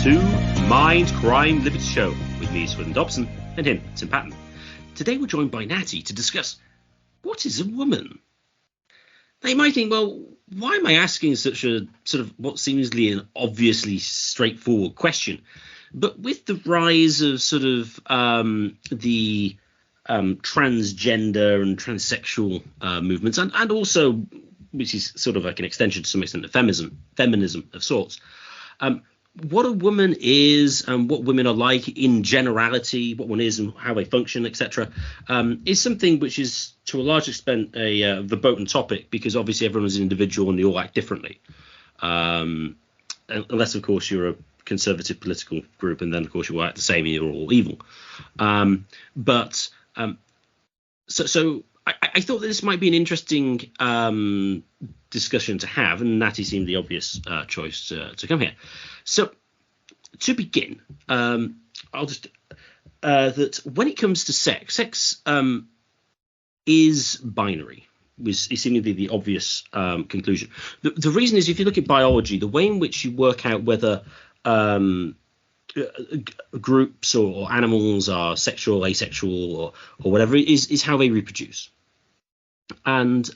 to Mindcrime Liberty Show with me, Swindon Dobson, and him, Tim Patton. Today we're joined by Natty to discuss what is a woman. Now you might think, well, why am I asking such a sort of what seemingly an obviously straightforward question? But with the rise of sort of the transgender and transsexual movements, and also, which is sort of like an extension to some extent of feminism of sorts, what a woman is and what women are like in generality, what one is and how they function, etc., is something which is to a large extent a verboten topic, because obviously everyone's an individual and they all act differently. Unless, of course, you're a conservative political group, and then, of course, you will act the same and you're all evil. So I thought that this might be an interesting discussion to have, and Natty seemed the obvious choice to come here. So, to begin, I'll just that when it comes to sex is binary. Is seemingly the obvious conclusion. The reason is, if you look at biology, the way in which you work out whether groups or animals are sexual, asexual, or whatever is how they reproduce. And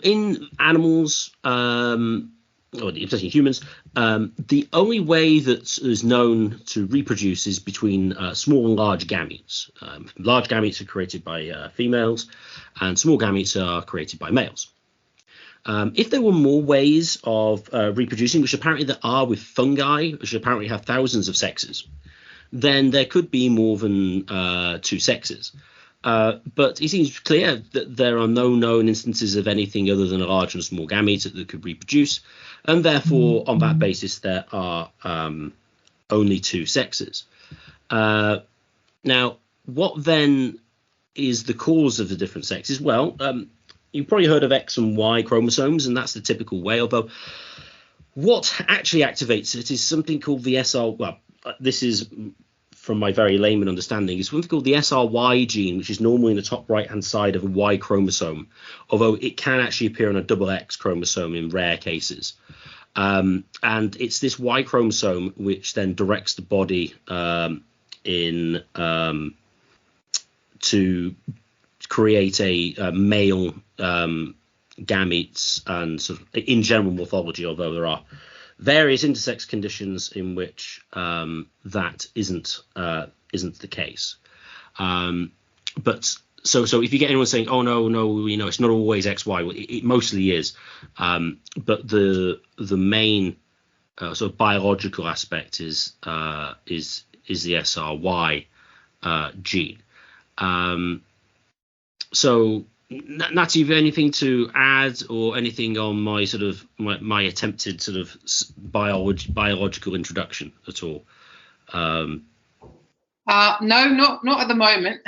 in animals, or especially humans, the only way that is known to reproduce is between small and large gametes. Large gametes are created by females, and small gametes are created by males. If there were more ways of reproducing, which apparently there are with fungi, which apparently have thousands of sexes, then there could be more than two sexes. But it seems clear that there are no known instances of anything other than a large and a small gamete that could reproduce, and therefore, on that basis, there are only two sexes. Now, what then is the cause of the different sexes? Well, you've probably heard of X and Y chromosomes, and that's the typical way. Although what actually activates it is something called the SR. Well, this is from my very layman understanding, is something called the Sry gene, which is normally in the top right-hand side of a Y chromosome, although it can actually appear on a double X chromosome in rare cases. And it's this Y chromosome which then directs the body to create a male gametes, and sort of in general morphology, although there are various intersex conditions in which that isn't the case. But so if you get anyone saying, "Oh no, it's not always XY," well, it mostly is. But the main sort of biological aspect is the SRY gene. So, Natty, have you anything to add, or anything on my sort of my attempted sort of biological introduction at all? No, not at the moment.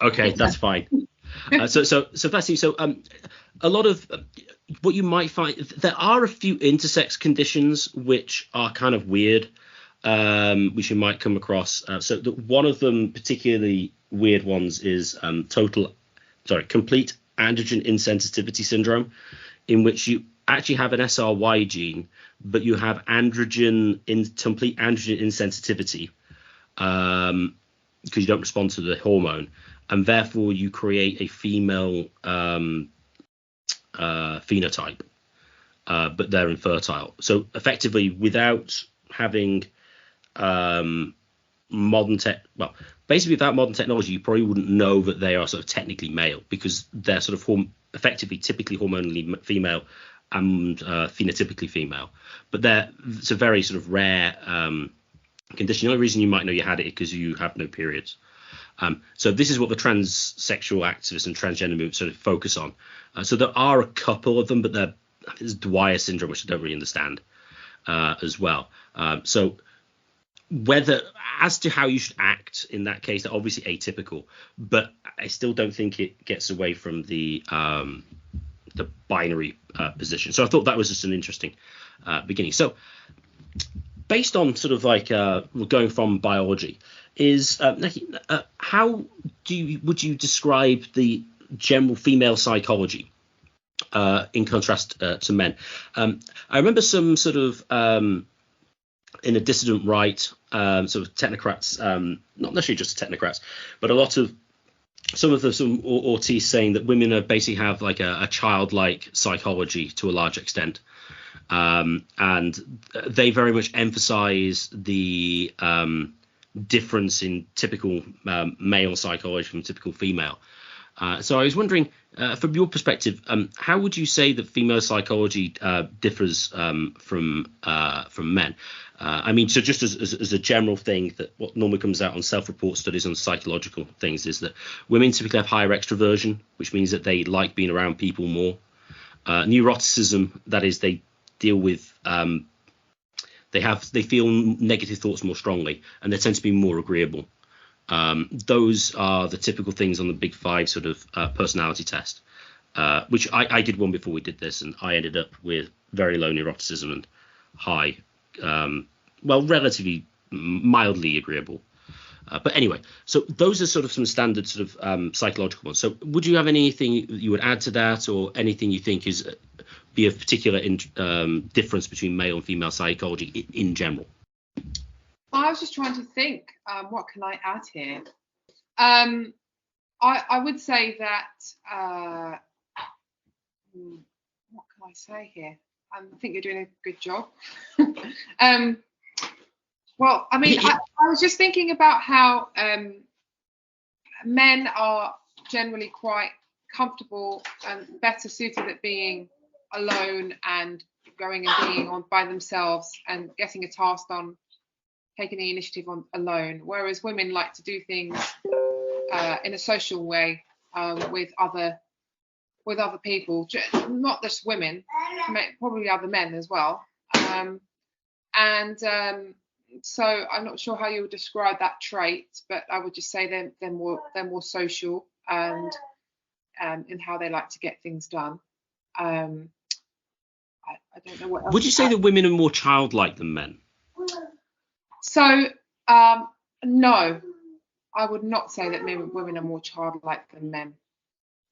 Okay, that's fine. So firstly, a lot of what you might find, there are a few intersex conditions which are kind of weird, which you might come across. So one of them, particularly weird ones, is complete androgen insensitivity syndrome, in which you actually have an SRY gene, but you have complete androgen insensitivity, because you don't respond to the hormone, and therefore you create a female phenotype, but they're infertile. So effectively, without having without modern technology, you probably wouldn't know that they are sort of technically male, because they're sort of effectively typically hormonally female and phenotypically female. But it's a very sort of rare condition. The only reason you might know you had it is because you have no periods. So this is what the transsexual activists and transgender movement sort of focus on. So there are a couple of them, but there's Dwyer syndrome, which I don't really understand as well. So whether, as to how you should act in that case, they're obviously atypical, but I still don't think it gets away from the binary position. So I thought that was just an interesting beginning. So based on sort of like going from biology, is how would you describe the general female psychology in contrast to men? I remember some sort of in a dissident right, sort of technocrats, not necessarily just technocrats, but a lot of some Ortiz saying that women are basically have like a childlike psychology to a large extent, and they very much emphasize the difference in typical male psychology from typical female. So I was wondering, from your perspective, how would you say that female psychology differs from men? I mean, so just as a general thing, that what normally comes out on self-report studies on psychological things is that women typically have higher extroversion, which means that they like being around people more. Neuroticism, that is, they deal with they feel negative thoughts more strongly, and they tend to be more agreeable. Those are the typical things on the Big Five sort of personality test, which I did one before we did this, and I ended up with very low neuroticism and high, relatively mildly agreeable. But anyway, so those are sort of some standard sort of psychological ones. So would you have anything you would add to that, or anything you think is be a particular difference between male and female psychology in general? I was just trying to think, what can I add here? I would say that, what can I say here? I think you're doing a good job. Well, I mean, I was just thinking about how men are generally quite comfortable and better suited at being alone and going and being on by themselves and getting a task done, taking the initiative on alone, whereas women like to do things in a social way with other people, not just women, probably other men as well. So I'm not sure how you would describe that trait, but I would just say they're more social and in how they like to get things done. I don't know what else. Would you say that women are more childlike than men? So no, I would not say that women are more childlike than men.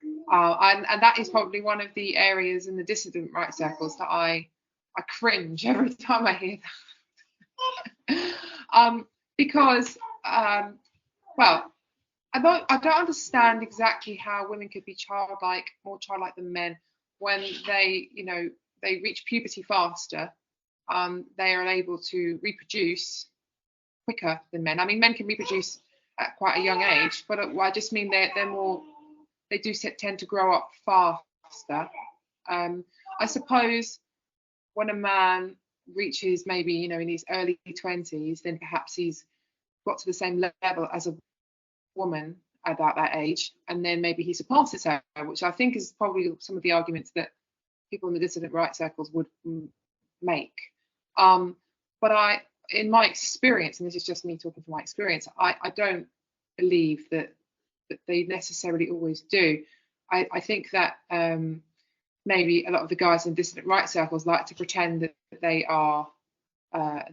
And that is probably one of the areas in the dissident right circles that I cringe every time I hear that. Because well, I don't understand exactly how women could be more childlike than men when they reach puberty faster. They are able to reproduce quicker than men. I mean, men can reproduce at quite a young age, but I just mean they're more. They do tend to grow up faster. I suppose when a man reaches maybe in his early 20s, then perhaps he's got to the same level as a woman about that age, and then maybe he surpasses her, which I think is probably some of the arguments that people in the dissident right circles would make. But in my experience, and this is just me talking from my experience, I don't believe that they necessarily always do. I think that maybe a lot of the guys in dissident right circles like to pretend that they are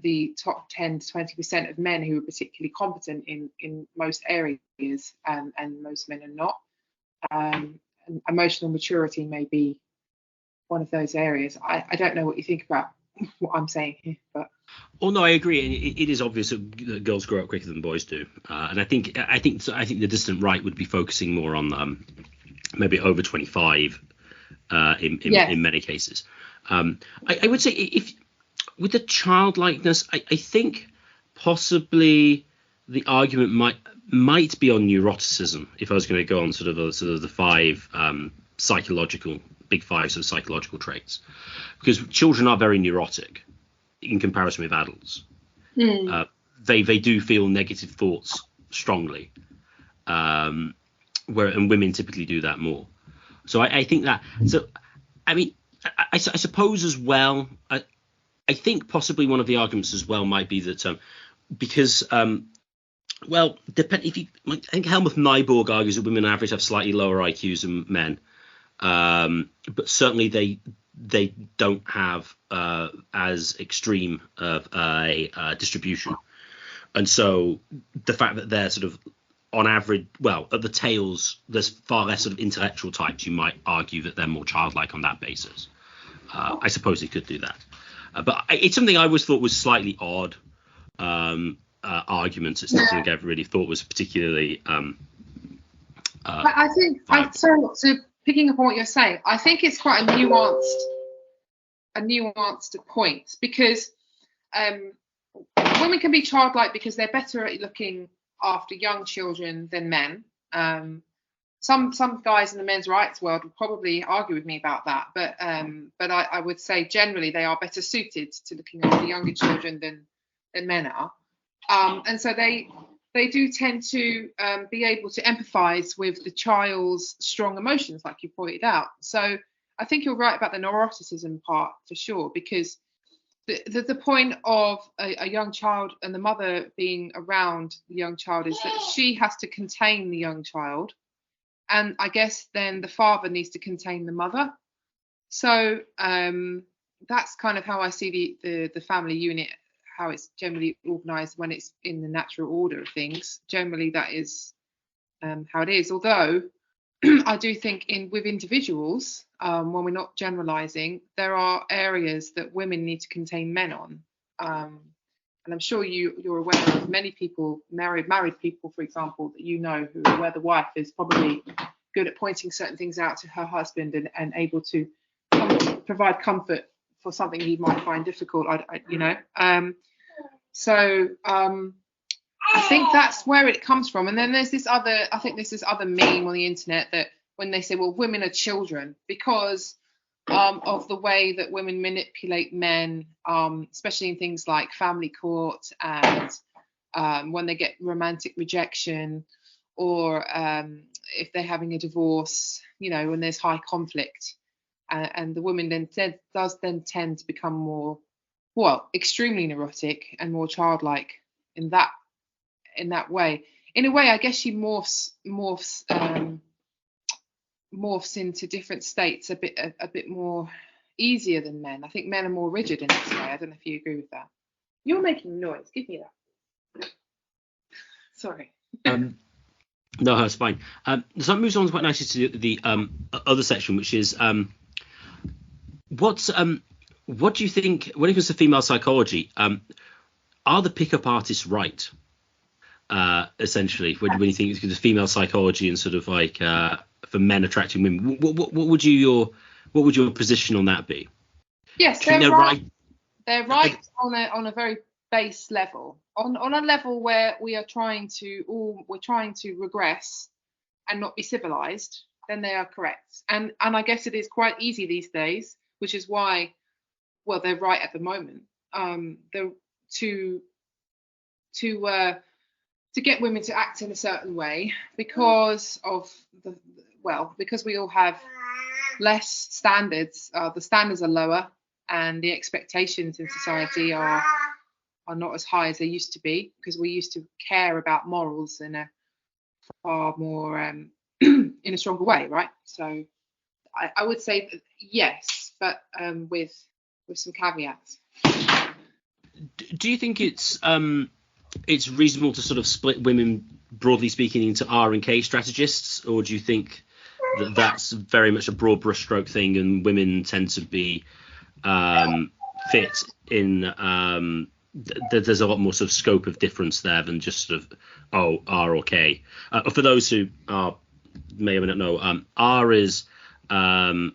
the top 10 to 20% of men who are particularly competent in most areas, and most men are not. And emotional maturity may be one of those areas. I don't know what you think about what I'm saying here, but. Oh no, I agree, and it is obvious that girls grow up quicker than boys do, and I think the dissident right would be focusing more on maybe over 25 in many cases. I would say if with the childlikeness, I think possibly the argument might be on neuroticism. If I was going to go on sort of the five big five sort of psychological traits, because children are very neurotic in comparison with adults. They do feel negative thoughts strongly, and women typically do that more. So I think that. So I mean, I suppose as well. I think possibly one of the arguments as well might be that because I think Helmut Nyborg argues that women on average have slightly lower IQs than men, but certainly they don't have as extreme of a distribution, and so the fact that they're sort of on average, at the tails, there's far less sort of intellectual types. You might argue that they're more childlike on that basis. I suppose they could do that. But it's something I always thought was slightly odd. Arguments. It's not something I ever really thought was particularly. I think so picking up on what you're saying, I think it's quite a nuanced point, because women can be childlike because they're better at looking after young children than men. Some guys in the men's rights world would probably argue with me about that, but I would say generally they are better suited to looking after younger children than men are, and so they do tend to be able to empathise with the child's strong emotions, like you pointed out. So I think you're right about the neuroticism part for sure, because the point of a young child and the mother being around the young child is that she has to contain the young child, and I guess then the father needs to contain the mother. So that's kind of how I see the family unit, how it's generally organised when it's in the natural order of things. Generally, that is how it is. Although I do think with individuals, when we're not generalising, there are areas that women need to contain men on. And I'm sure you're aware of many people, married people, for example, that you know, where the wife is probably good at pointing certain things out to her husband and able to provide comfort for something he might find difficult. So I think that's where it comes from. And then there's this other meme on the internet that when they say, well, women are children because of the way that women manipulate men, especially in things like family court and when they get romantic rejection, or if they're having a divorce, when there's high conflict, and the woman then does tend to become more, extremely neurotic and more childlike in that way. In a way, I guess she morphs into different states a bit more easier than men. I think men are more rigid in this way. I don't know if you agree with that. You're making noise. Give me that. Sorry. No, that's fine. So that moves on quite nicely to the other section, which is what do you think when it comes to female psychology? Are the pickup artists right? Essentially, when you think it's female psychology and sort of like for men attracting women, what would your position on that be? Yes, they're right. They're right on a very base level, on a level where we're trying to regress and not be civilized. Then they are correct, and I guess it is quite easy these days, which is why, they're right at the moment. To get women to act in a certain way because we all have less standards. The standards are lower, and the expectations in society are not as high as they used to be, because we used to care about morals in a far more in a stronger way, right? So I would say that yes, but with some caveats. Do you think it's reasonable to sort of split women, broadly speaking, into R and K strategists, or do you think that that's very much a broad brushstroke thing and women tend to be fit in there's a lot more sort of scope of difference there than just sort of R or K? For those who may or may not know, R is generally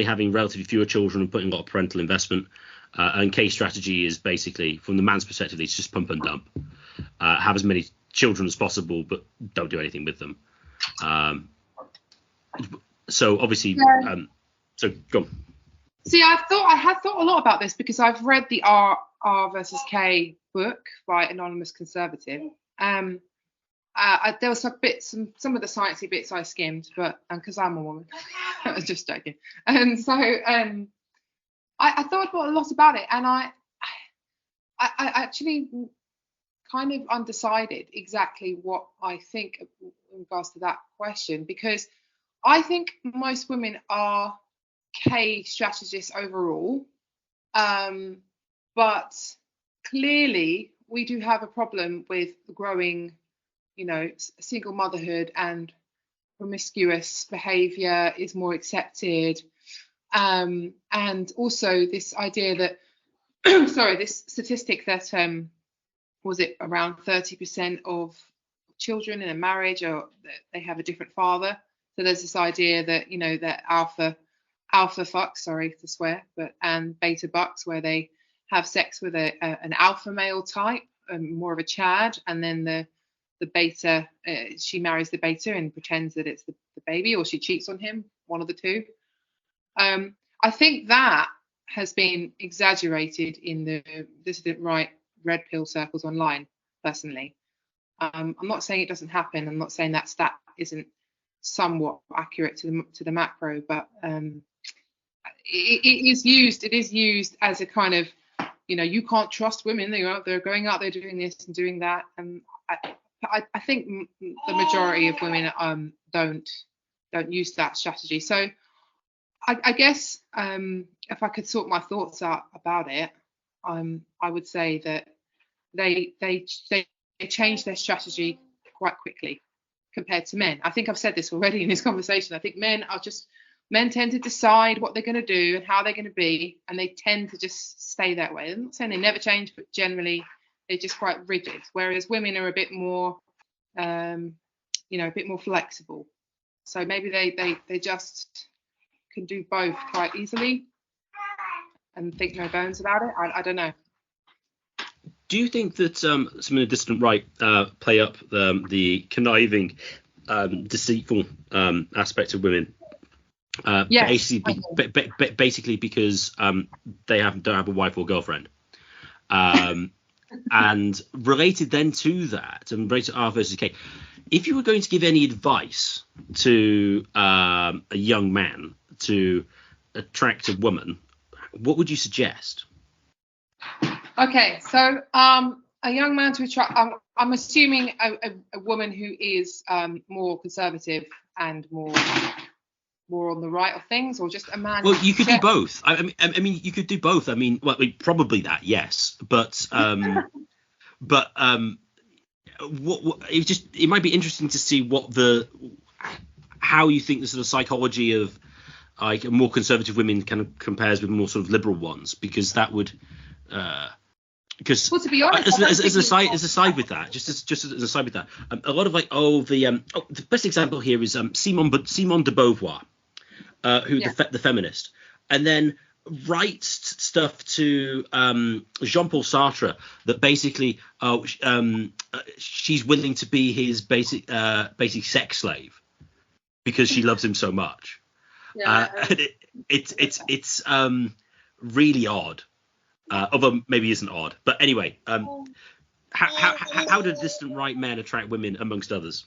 having relatively fewer children and putting a lot of parental investment. And K strategy is basically, from the man's perspective, it's just pump and dump. Have as many children as possible, but don't do anything with them. So obviously, so go on. See, I had thought a lot about this because I've read the R versus K book by Anonymous Conservative. There was some of the sciencey bits I skimmed, but because I'm a woman, I was just joking. And so I thought a lot about it, and I actually kind of undecided exactly what I think in regards to that question, because I think most women are K strategists overall, but clearly we do have a problem with growing, single motherhood, and promiscuous behaviour is more accepted. And also this idea that, sorry, this statistic that was it around 30% of children in a marriage or that they have a different father. So there's this idea that, you know, that alpha fucks, sorry to swear, and beta bucks, where they have sex with an alpha male type, more of a Chad, and then the beta, she marries the beta and pretends that it's the baby, or she cheats on him, one of the two. I think that has been exaggerated in the dissident right red pill circles online, personally. I'm not saying it doesn't happen. I'm not saying that stat isn't somewhat accurate to the macro, but it is used as a kind of, you know, you can't trust women. They're going out there doing this and doing that. And I think the majority of women don't use that strategy. So I guess if I could sort my thoughts out about it, I would say that they change their strategy quite quickly compared to men. I think I've said this already in this conversation. I think men tend to decide what they're going to do and how they're going to be, and they tend to just stay that way. I'm not saying they never change, but generally they're just quite rigid. Whereas women are a bit more, a bit more flexible. So maybe they just can do both quite easily and think no bones about it. I don't know. Do you think that some of the dissident right play up the conniving, deceitful aspect of women? Yes, basically because they don't have a wife or girlfriend. And related then to that, and related to R versus K, if you were going to give any advice to a young man to attract a woman, what would you suggest? Okay, so a young man to attract, I'm assuming a woman who is more conservative and more on the right of things, or just a man. Well, you could do both. I mean, you could do both. I mean, well, probably that, yes, but it might be interesting to see how you think the sort of psychology of like more conservative women kind of compares with more sort of liberal ones, because that would because, well, to be honest, as a side with that, just as a side with that, a lot of like the best example here is Simone de Beauvoir, the feminist, and then writes stuff to Jean-Paul Sartre that basically she's willing to be his basic sex slave because she loves him so much. It's really odd. Although maybe isn't odd, but anyway, how do dissident right men attract women amongst others?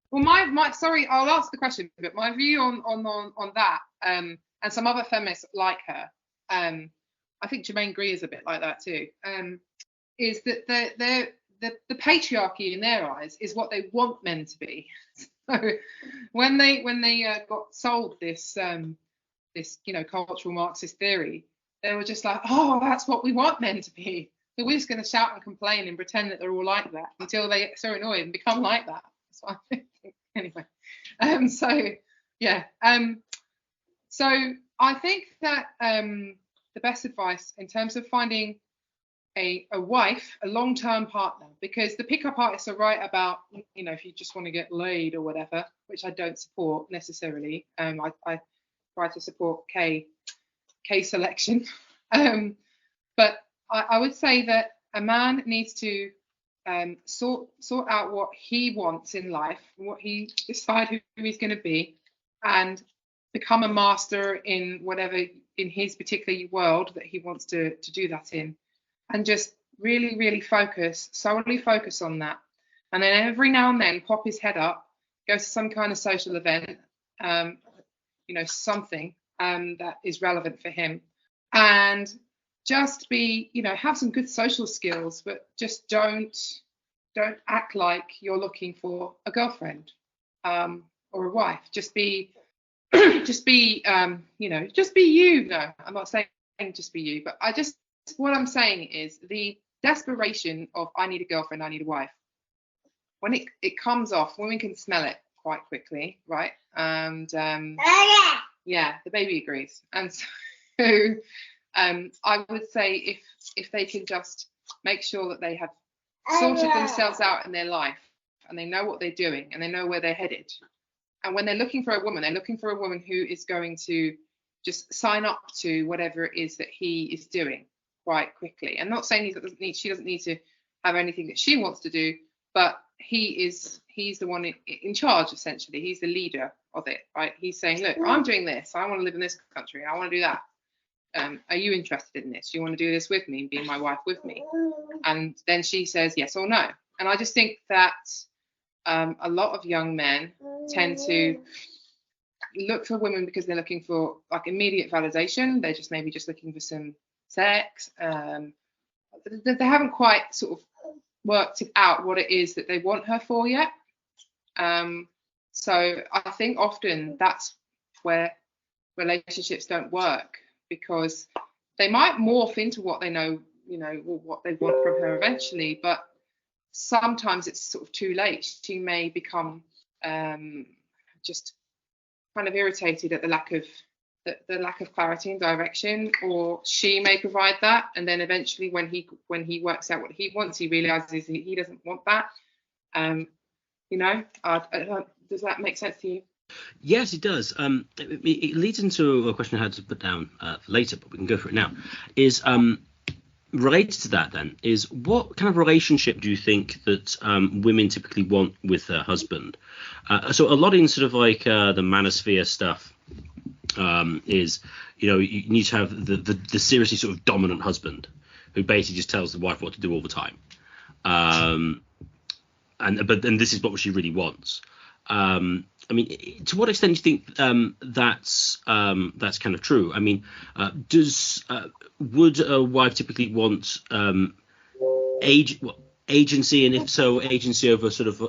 Well, my sorry, I'll ask the question, but my view on that, and some other feminists like her, I think Germaine Greer is a bit like that too, is that the patriarchy in their eyes is what they want men to be. So when they got sold this cultural Marxist theory, they were just like, oh, that's what we want men to be. So we're just going to shout and complain and pretend that they're all like that until they get so annoyed and become like that. That's what I think. Anyway, so I think that the best advice in terms of finding a wife, a long-term partner, because the pickup artists are right about, if you just want to get laid or whatever, which I don't support necessarily. I try to support K selection, but I would say that a man needs to sort out what he wants in life, what he decide who he's going to be, and become a master in whatever in his particular world that he wants to do that in, and just really solely focus on that, and then every now and then pop his head up, go to some kind of social event, something that is relevant for him, and just be, have some good social skills, but just don't act like you're looking for a girlfriend or a wife. Just be just be you. No, I'm not saying just be you, but what I'm saying is the desperation of I need a girlfriend, I need a wife. When it comes off, women can smell it quite quickly, right? And Yeah, the baby agrees. And so I would say if they can just make sure that they have sorted themselves out in their life and they know what they're doing and they know where they're headed. And when they're looking for a woman, they're looking for a woman who is going to just sign up to whatever it is that he is doing quite quickly. And not saying she doesn't need to have anything that she wants to do, but he's the one in charge, essentially. He's the leader of it, right? He's saying, look, I'm doing this. I want to live in this country. I want to do that. Are you interested in this? Do you want to do this with me, being my wife with me? And then she says yes or no. And I just think that a lot of young men tend to look for women because they're looking for like immediate validation. They're just maybe just looking for some sex. They haven't quite sort of worked it out what it is that they want her for yet. So I think often that's where relationships don't work, because they might morph into what they know, or what they want from her eventually, but sometimes it's sort of too late. She may become just kind of irritated at the lack of clarity and direction, or she may provide that, and then eventually when he works out what he wants, he realizes he doesn't want that. Does that make sense to you? Yes, it does. It leads into a question I had to put down for later, but we can go for it now. Is related to that then is, what kind of relationship do you think that women typically want with their husband? So a lot in sort of like the manosphere stuff is, you need to have the seriously sort of dominant husband who basically just tells the wife what to do all the time. But this is what she really wants. I mean, to what extent do you think that's kind of true? I mean, would a wife typically want agency, and if so, agency over sort of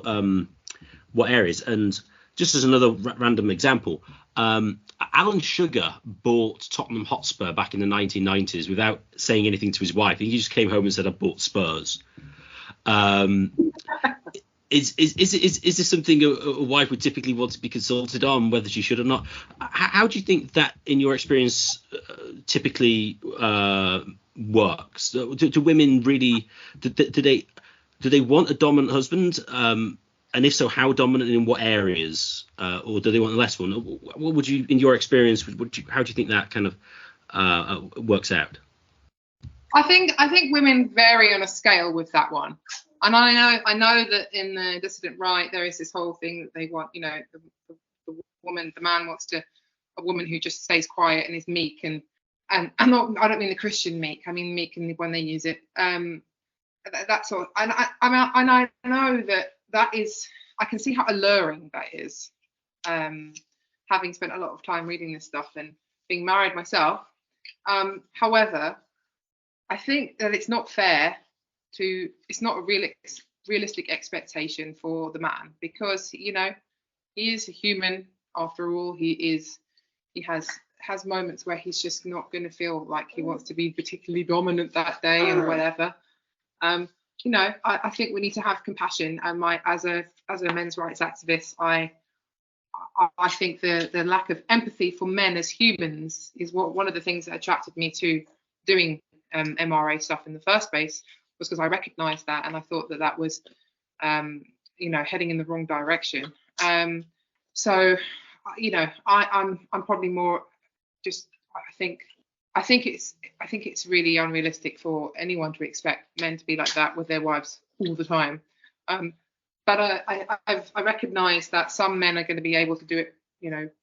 what areas? And just as another random example, Alan Sugar bought Tottenham Hotspur back in the 1990s without saying anything to his wife. He just came home and said, "I bought Spurs." Is this something a wife would typically want to be consulted on, whether she should or not? How do you think that, in your experience, typically works? Do women really do they want a dominant husband? And if so, how dominant, and in what areas? Or do they want less one? What would you, in your experience, how do you think that kind of works out? I think women vary on a scale with that one. And I know that in the Dissident Right there is this whole thing that they want, the man wants a woman who just stays quiet and is meek, and I don't mean the Christian meek, I mean meek when they use it. That sort. And I know that is, I can see how alluring that is. Having spent a lot of time reading this stuff and being married myself. However, I think that it's not fair. It's not a realistic expectation for the man, because he is a human after all. He has moments where he's just not going to feel like he wants to be particularly dominant that day and whatever. I think we need to have compassion. And as a men's rights activist, I think the lack of empathy for men as humans is one of the things that attracted me to doing MRA stuff in the first place. Was because I recognised that, and I thought that was, heading in the wrong direction. So, I'm probably more just. I think it's really unrealistic for anyone to expect men to be like that with their wives all the time. But I recognise that some men are going to be able to do it,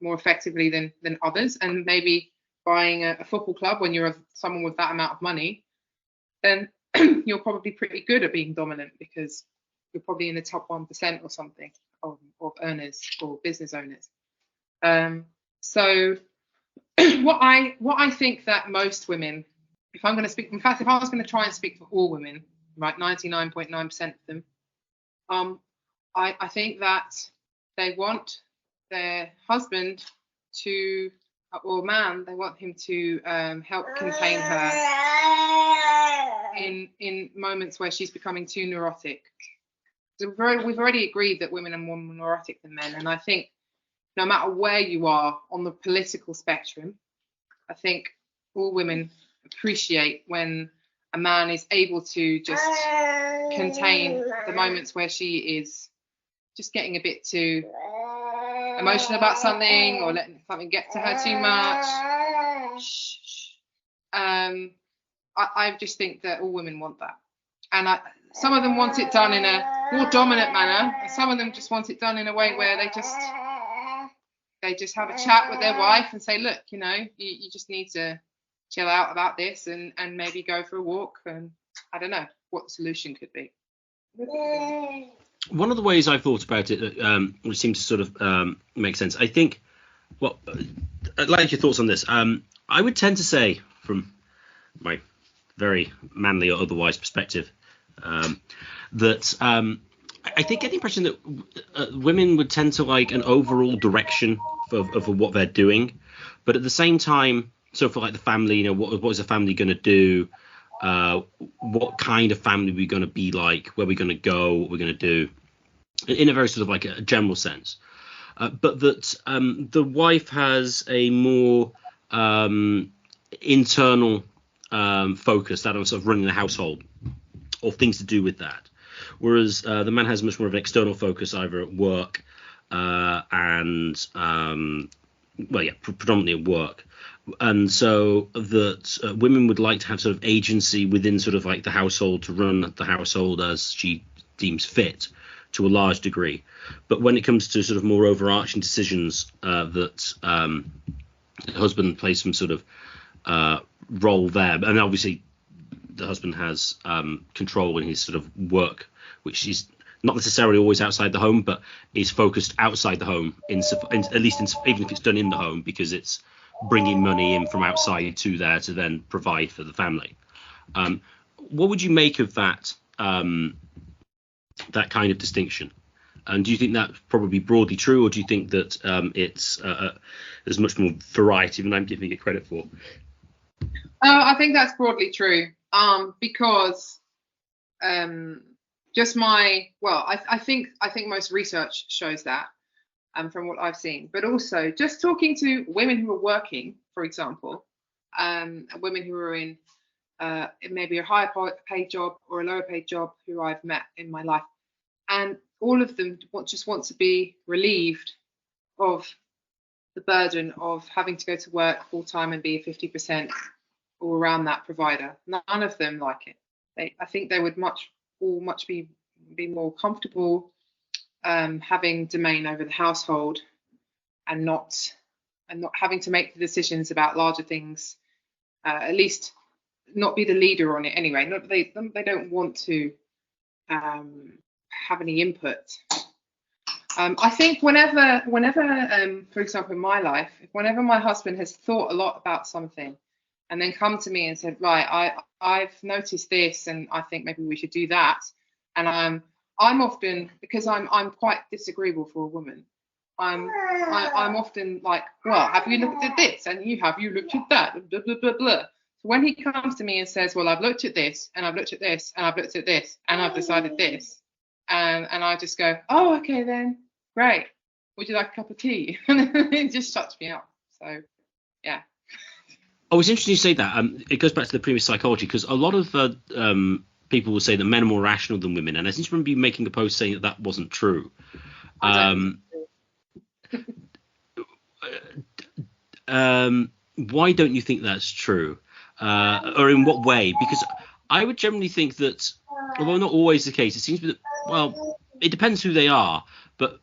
more effectively than others, and maybe buying a football club when you're someone with that amount of money, then you're probably pretty good at being dominant, because you're probably in the top 1% or something of earners or business owners. So what I think that most women, if I'm going to speak, in fact, if I was going to try and speak for all women, right, 99.9% of them, I think that they want their husband to, or man, they want him to help contain her in moments where she's becoming too neurotic. So we've already agreed that women are more neurotic than men, and I think no matter where you are on the political spectrum, I think all women appreciate when a man is able to just contain the moments where she is just getting a bit too emotional about something or letting something get to her too much. I just think that all women want that. And some of them want it done in a more dominant manner, and some of them just want it done in a way where they just have a chat with their wife and say, look, you just need to chill out about this and maybe go for a walk, and I don't know what the solution could be. One of the ways I've thought about it, which seems to sort of make sense, I think, well, I'd like your thoughts on this. I would tend to say, from my very manly or otherwise perspective, that I think get the impression that women would tend to like an overall direction of what they're doing, but at the same time, so for like the family, what is the family going to do? What kind of family we're going to be like? Where we're going to go? What we're going to do? In a very sort of like a general sense, but that the wife has a more internal focus, that on sort of running the household or things to do with that, whereas the man has much more of an external focus, either at work and predominantly at work. And so that women would like to have sort of agency within sort of like the household to run the household as she deems fit to a large degree. But when it comes to sort of more overarching decisions, that the husband plays some sort of role there. And obviously the husband has control in his sort of work, which is not necessarily always outside the home, but is focused outside the home, even if it's done in the home, because it's bringing money in from outside to there to then provide for the family. What would you make of that that kind of distinction? And do you think that's probably broadly true, or do you think that there's much more variety than I'm giving it credit for? I think that's broadly true, because I think most research shows that, from what I've seen, but also just talking to women who are working, for example, women who are in maybe a higher paid job or a lower paid job who I've met in my life, and all of them just want to be relieved of the burden of having to go to work full time and be a 50% or around that provider. None of them like it. I think they would much be more comfortable having domain over the household and not having to make the decisions about larger things, at least not be the leader on it anyway. They don't want to have any input. I think whenever for example in my life, whenever my husband has thought a lot about something and then come to me and said, right, I've noticed this and I think maybe we should do that, and I'm often, because I'm quite disagreeable for a woman, I'm often like, well, have you looked at this? And have you looked at that? Blah, blah, blah, blah. So when he comes to me and says, well, I've looked at this and I've looked at this and I've looked at this and I've decided this, and I just go, oh, okay then, great. Would you like a cup of tea? And it just shuts me up. So, yeah. Oh, it's interesting you say that. It goes back to the previous psychology, because a lot of people will say that men are more rational than women, and I seem to remember you making a post saying that wasn't true. Why don't you think that's true? Or in what way? Because I would generally think that, although not always the case, it seems that, well, it depends who they are, but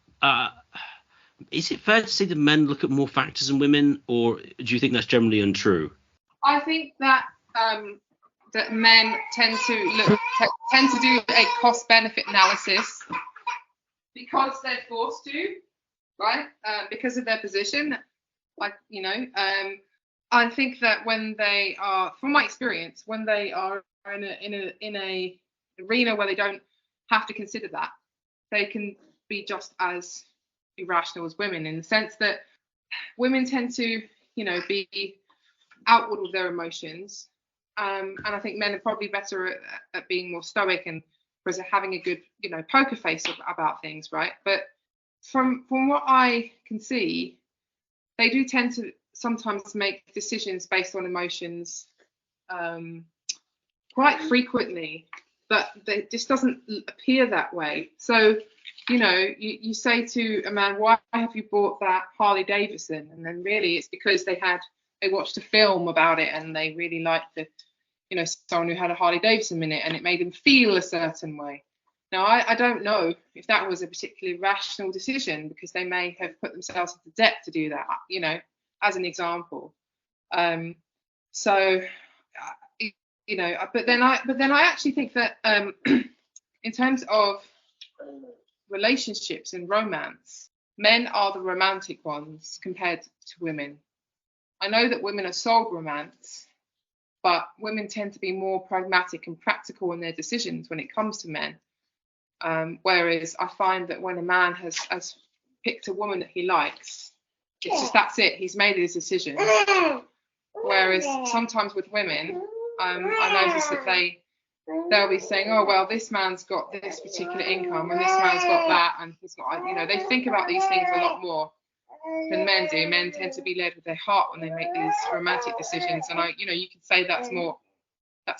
is it fair to say that men look at more factors than women, or do you think that's generally untrue? I think that that men tend to do a cost-benefit analysis because they're forced to, right? Because of their position, I think that when they are, from my experience, when they are in a arena where they don't have to consider that, they can be just as irrational as women, in the sense that women tend to, be outward with their emotions, and I think men are probably better at being more stoic and having a good, poker face about things, right? But from what I can see, they do tend to sometimes make decisions based on emotions quite frequently, but it just doesn't appear that way. So, you say to a man, why have you bought that Harley Davidson? And then really it's because they watched a film about it and they really liked someone who had a Harley Davidson in it, and it made them feel a certain way. Now, I don't know if that was a particularly rational decision, because they may have put themselves into debt to do that, as an example. But then I actually think that in terms of relationships and romance, men are the romantic ones compared to women. I know that women are sold romance, but women tend to be more pragmatic and practical in their decisions when it comes to men. Whereas I find that when a man has picked a woman that he likes, it's just that's it. He's made his decision. Whereas sometimes with women, I notice that they'll be saying, oh, well, this man's got this particular income and this man's got that, and he's got, they think about these things a lot more than men do. Men tend to be led with their heart when they make these romantic decisions, and you can say that's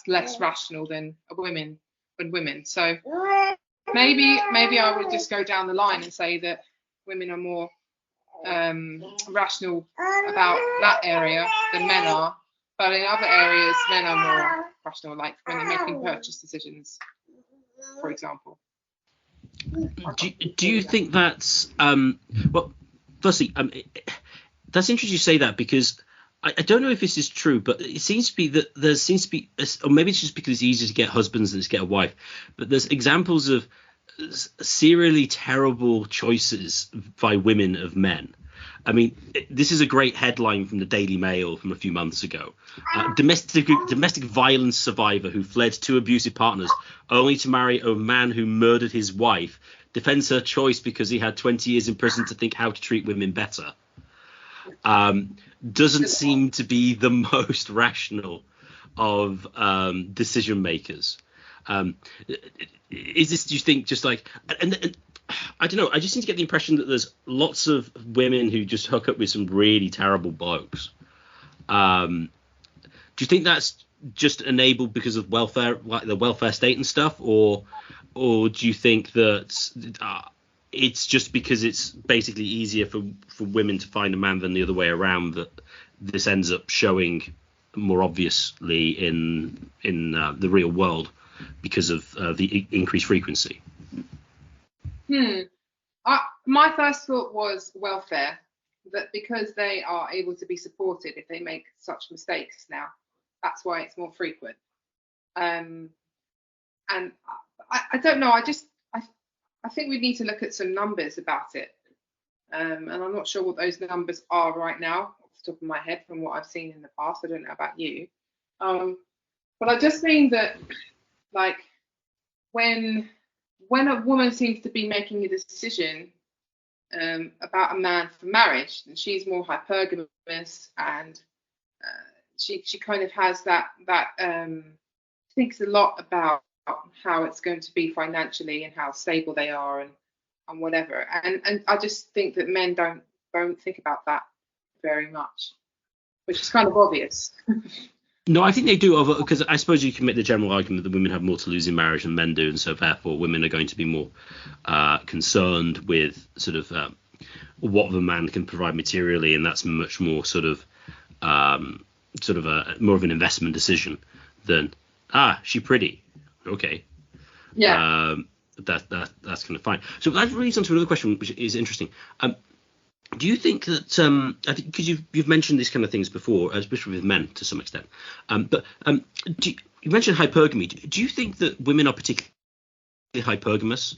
less rational than women. So maybe I would just go down the line and say that women are more rational about that area than men are, but in other areas men are more rational, like when they're making purchase decisions, for example. Do you think that's well, firstly, that's interesting you say that, because I don't know if this is true, but it seems to be that there seems to be, or maybe it's just because it's easier to get husbands than to get a wife, but there's examples of serially terrible choices by women of men. I mean, this is a great headline from the Daily Mail from a few months ago. Domestic violence survivor who fled two abusive partners only to marry a man who murdered his wife defends her choice because he had 20 years in prison to think how to treat women better. Doesn't seem to be the most rational of decision makers. Is this, do you think, just like, and I don't know, I just seem to get the impression that there's lots of women who just hook up with some really terrible blokes. Do you think that's just enabled because of welfare, like the welfare state and stuff, or do you think that it's just because it's basically easier for women to find a man than the other way around, that this ends up showing more obviously in the real world because of the increased frequency? My first thought was welfare, that because they are able to be supported if they make such mistakes now, that's why it's more frequent. And I don't know, I think we need to look at some numbers about it. And I'm not sure what those numbers are right now off the top of my head from what I've seen in the past. I don't know about you. But I just mean that, like, when a woman seems to be making a decision about a man for marriage, and she's more hypergamous, and she kind of has that thinks a lot about how it's going to be financially and how stable they are and whatever. And I just think that men don't think about that very much, which is kind of obvious. No, I think they do, because I suppose you can make the general argument that women have more to lose in marriage than men do, and so therefore women are going to be more concerned with sort of what the man can provide materially, and that's much more sort of a more of an investment decision than she's pretty, okay, yeah, that's kind of fine. So that leads on to another question, which is interesting. Do you think that, I think because you've mentioned these kind of things before, especially with men to some extent, but you mentioned hypergamy. Do you think that women are particularly hypergamous,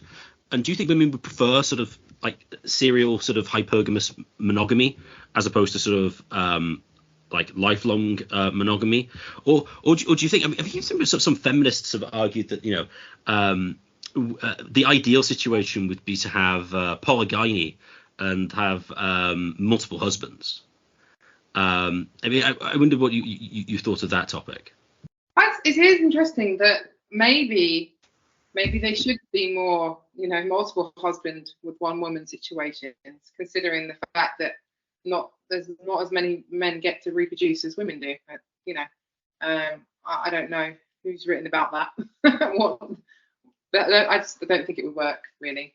and do you think women would prefer sort of like serial sort of hypergamous monogamy as opposed to sort of like lifelong monogamy, or do you think? I mean, have you seen some feminists have argued that the ideal situation would be to have polygamy and have multiple husbands? I mean, I wonder what you thought of that topic. It is interesting that maybe maybe they should be more, multiple husband with one woman situations, considering the fact that there's not as many men get to reproduce as women do. I don't know who's written about that. I just don't think it would work really.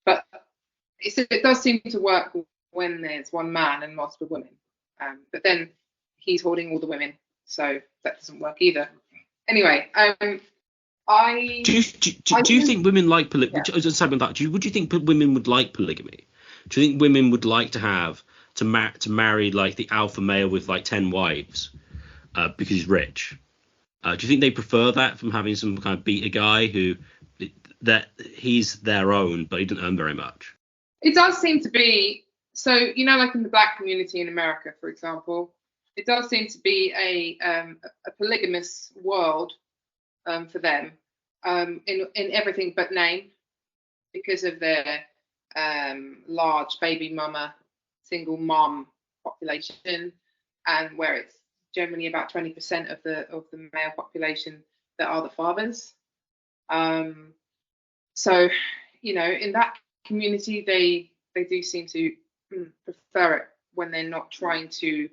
But it does seem to work when there's one man and multiple women. But then he's holding all the women, so that doesn't work either. Anyway, do you think women like polygamy? Yeah. Would you think women would like polygamy? Do you think women would like to marry like the alpha male with like 10 wives because he's rich? Do you think they prefer that from having some kind of beta guy that he's their own, but he doesn't earn very much? It does seem to be. So, like in the Black community in America, for example, it does seem to be a polygamous world for them in everything but name, because of their large baby mama, single mom population, and where it's generally about 20% of the male population that are the fathers. So, in that community, they do seem to prefer it when they're not trying to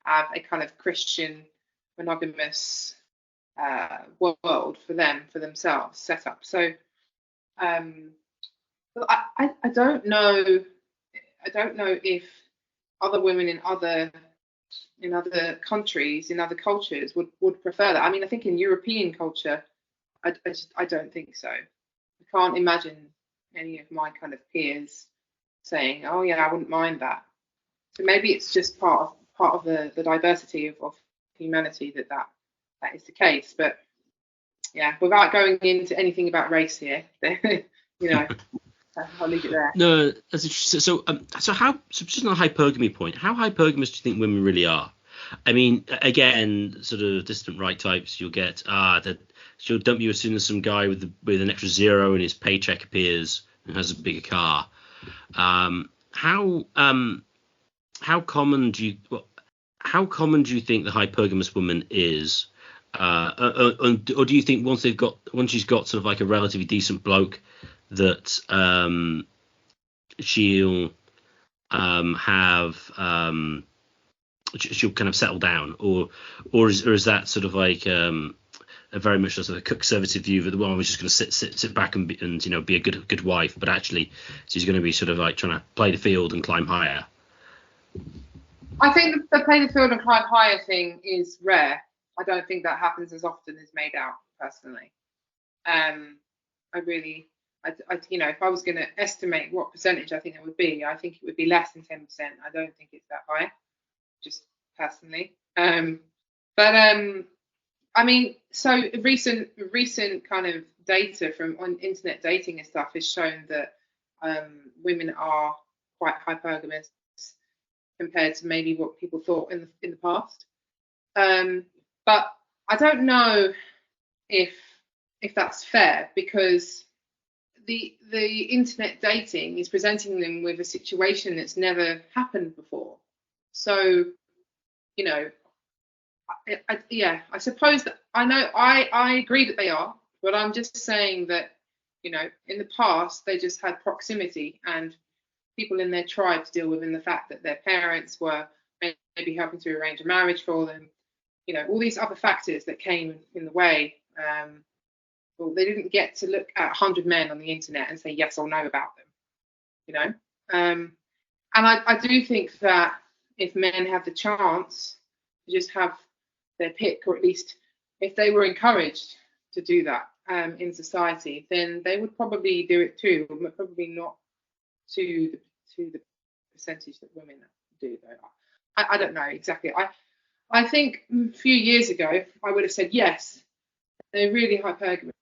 have a kind of Christian monogamous world for themselves set up. So I don't know if other women in other countries, in other cultures would prefer that. I mean, I think in European culture, I don't think so. I can't imagine any of my kind of peers saying, "Oh yeah, I wouldn't mind that." So maybe it's just part of the diversity of humanity that is the case. But yeah, without going into anything about race here, I'll leave it there. No, that's interesting. So just on a hypergamy point, how hypergamous do you think women really are? I mean, again, sort of dissident right types, you'll get that she'll dump you as soon as some guy with an extra zero in his paycheck appears and has a bigger car. How common do you think the hypergamous woman is? Or do you think once she's got sort of like a relatively decent bloke that she'll she'll kind of settle down, or is that sort of like a very much a sort of conservative view that the woman was just going to sit back and be a good wife, but actually she's going to be sort of like trying to play the field and climb higher? I think the play the field and climb higher thing is rare. I don't think that happens as often as made out, personally. If I was going to estimate what percentage I think it would be, I think it would be less than 10%. I don't think it's that high, just personally. I mean, so recent kind of data from on internet dating and stuff has shown that women are quite hypergamous compared to maybe what people thought in the past. But I don't know if that's fair, because the internet dating is presenting them with a situation that's never happened before. So, I suppose that I agree that they are, but I'm just saying that, in the past they just had proximity and people in their tribe to deal with, and the fact that their parents were maybe helping to arrange a marriage for them, all these other factors that came in the way. Well, they didn't get to look at 100 men on the internet and say yes or no about them, And I do think that if men have the chance to just have their pick, or at least if they were encouraged to do that in society, then they would probably do it too, but probably not to the percentage that women do, though. I don't know exactly. I think a few years ago I would have said yes, they're really hypergamous,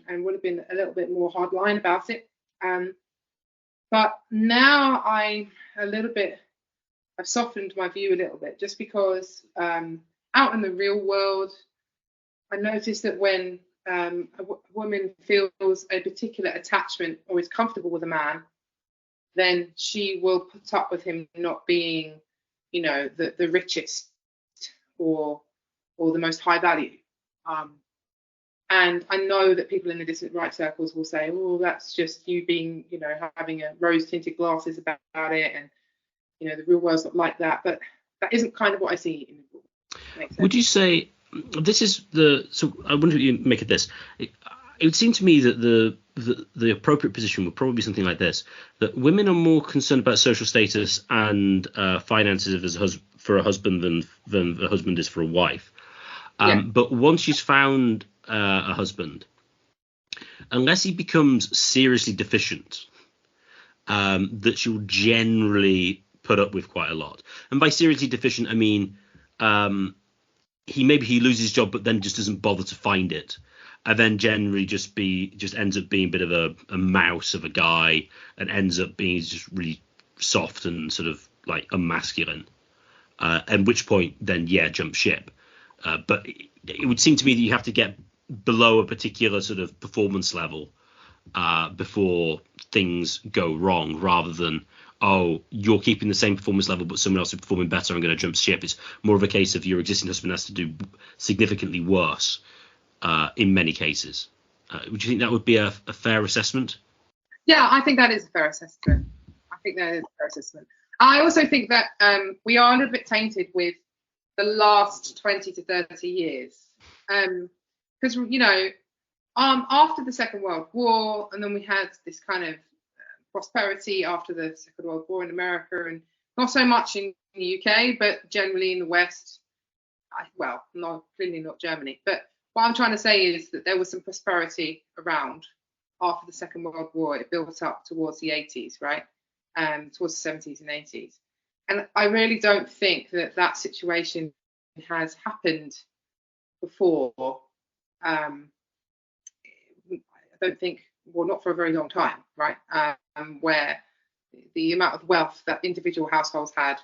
and would have been a little bit more hardline about it. But now I've softened my view a little bit, just because out in the real world, I noticed that when a woman feels a particular attachment or is comfortable with a man, then she will put up with him not being, the richest or the most high value. And I know that people in the dissident right circles will say, "Oh, that's just you being, having a rose-tinted glasses about it, and the real world's not like that." But that isn't kind of what I see in the book. Makes sense. Would you say this is so I wonder what you make of this. It would seem to me that the appropriate position would probably be something like this: that women are more concerned about social status and finances for a husband than a husband is for a wife. But once she's found a husband, unless he becomes seriously deficient, that she'll generally put up with quite a lot. And by seriously deficient, I mean he loses his job, but then just doesn't bother to find it, and then generally just ends up being a bit of a mouse of a guy, and ends up being just really soft and sort of like unmasculine. At which point, then jump ship. But it would seem to me that you have to get below a particular sort of performance level before things go wrong, rather than, oh, you're keeping the same performance level but someone else is performing better, I'm going to jump ship. It's more of a case of your existing husband has to do significantly worse in many cases. Would you think that would be a fair assessment? Yeah, I think that is a fair assessment. I also think that we are a little bit tainted with the last 20 to 30 years. Because, after the Second World War, and then we had this kind of prosperity after the Second World War in America, and not so much in the UK, but generally in the West. Clearly not Germany. But what I'm trying to say is that there was some prosperity around after the Second World War. It built up towards the 80s, right? Towards the 70s and 80s. And I really don't think that situation has happened before. I don't think, not for a very long time, right? Where the amount of wealth that individual households had,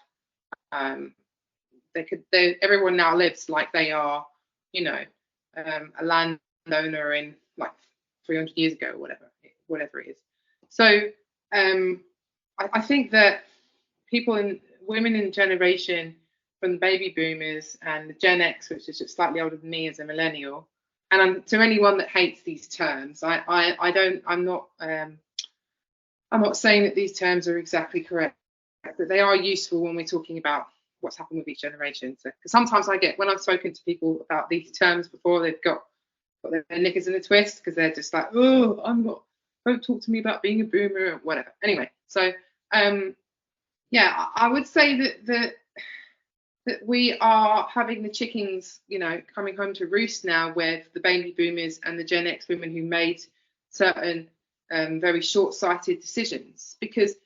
everyone now lives like they are, a landowner in like 300 years ago, or whatever it is. So I think that women in generation from the baby boomers and the Gen X, which is just slightly older than me as a millennial, and to anyone that hates these terms, I'm not saying that these terms are exactly correct, but they are useful when we're talking about what's happened with each generation. So, because sometimes when I've spoken to people about these terms before, they've got their knickers in a twist, because they're just like, oh, don't talk to me about being a boomer or whatever. Anyway, so I would say that we are having the chickens, coming home to roost now, with the baby boomers and the Gen X women who made certain very short-sighted decisions, because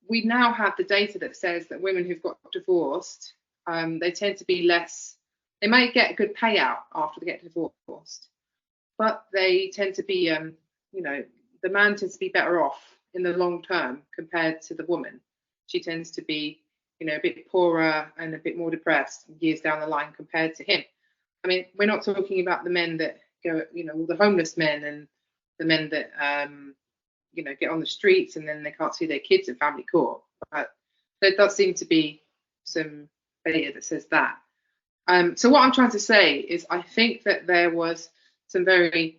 we now have the data that says that women who've got divorced, they tend to be they may get a good payout after they get divorced, but they tend to be, the man tends to be better off in the long term compared to the woman. She tends to be, a bit poorer and a bit more depressed years down the line compared to him. I mean, we're not talking about the men that go, the homeless men, and the men that, get on the streets and then they can't see their kids in family court. But there does seem to be some data that says that. So what I'm trying to say is, I think that there was some very